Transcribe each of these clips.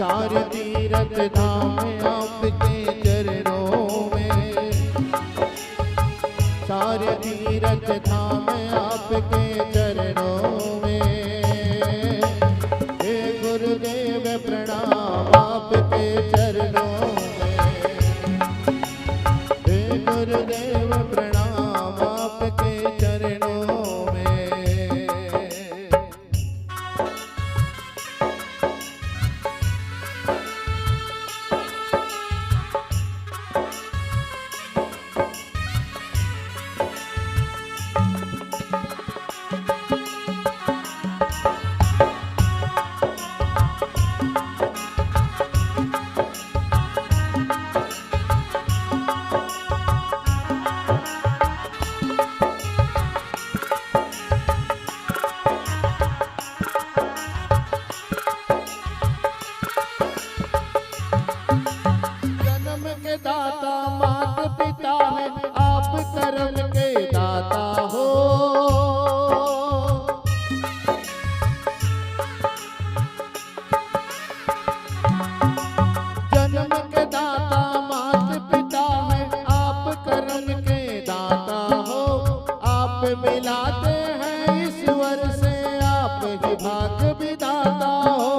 चार तीरथ धाम आपके चरणों में, चार तीरथ धाम आपके चरणों में। हे गुरुदेव प्रणाम आपके चरणों में, हे गुरुदेव प्रणाम आपके चरणों में। दाता मात पिता है आप कर्म के दाता हो, जन्म के दाता मात पिता है आप कर्म के दाता हो। आप मिलाते हैं ईश्वर से आप ही भाग्य विधाता हो।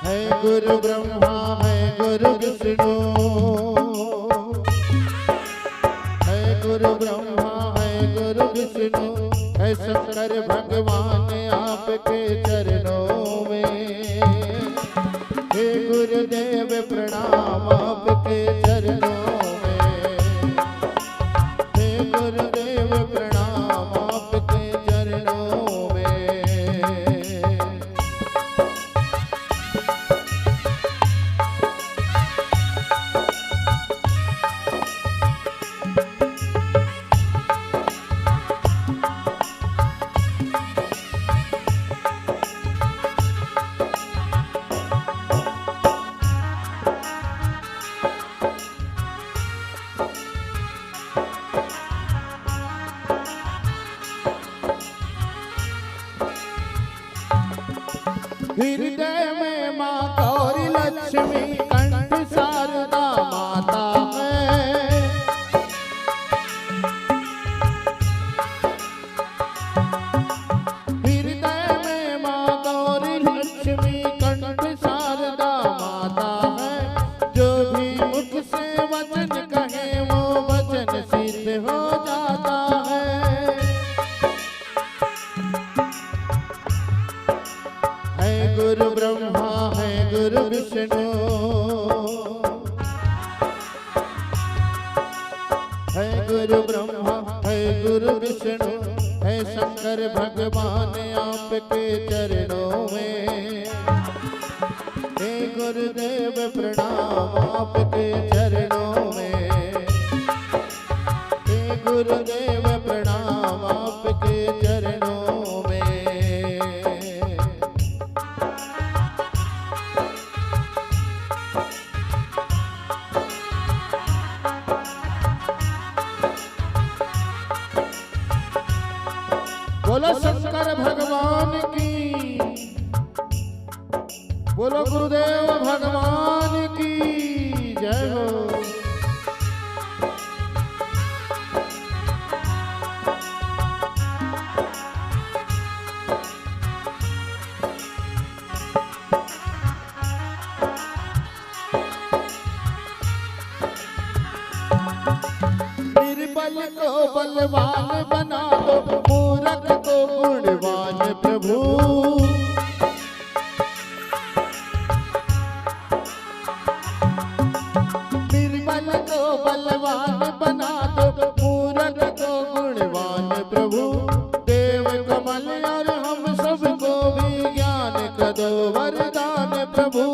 है गुरु ब्रह्मा है गुरु विष्णु, है गुरु ब्रह्मा है गुरु विष्णु, है शंकर भगवान आपके चरणों में। हे गुरुदेव प्रणाम आपके चरणों में, हे गुरुदेव प्रणाम आपके चरणों में। हृदय में माँ गौरी लक्ष्मी कंठ शारदा माता है। हृदय में माँ गौरी लक्ष्मी कंठ शारदा माता है। जो भी मुख से वचन कहे वो वचन सिद्ध हो जाता है। है गुरु ब्रह्मा है गुरु विष्णु, है गुरु ब्रह्मा है गुरु विष्णु, है शंकर भगवान आपके चरणों में। हे गुरुदेव प्रणाम आपके चरणों में, हे गुरुदेव प्रणाम आपके चरणों में। बोलो शंकर भगवान की, बोलो गुरुदेव भगवान की जय हो। निर्बल को बलवान बना दो, मूर्ख को गुणवान प्रभु। निर्बल को बलवान बना दो, मूर्ख को गुणवान प्रभु। देव कमल और हम सबको भी ज्ञान का दो वरदान प्रभु।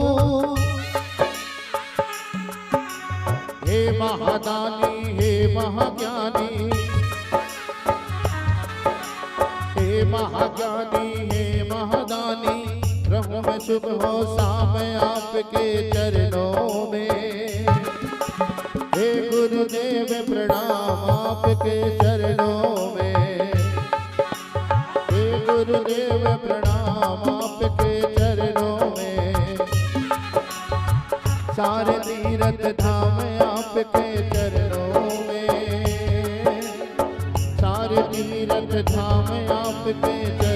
हे महादानी हे महाज्ञानी, हे महाज्ञानी हे महादानी, रहूं मैं सुबह हो शाम आपके चरणों में। हे गुरुदेव प्रणाम आपके चरणों में, हे गुरुदेव प्रणाम आपके धाम आपके चरणों में, सारे तीरथ धाम आपके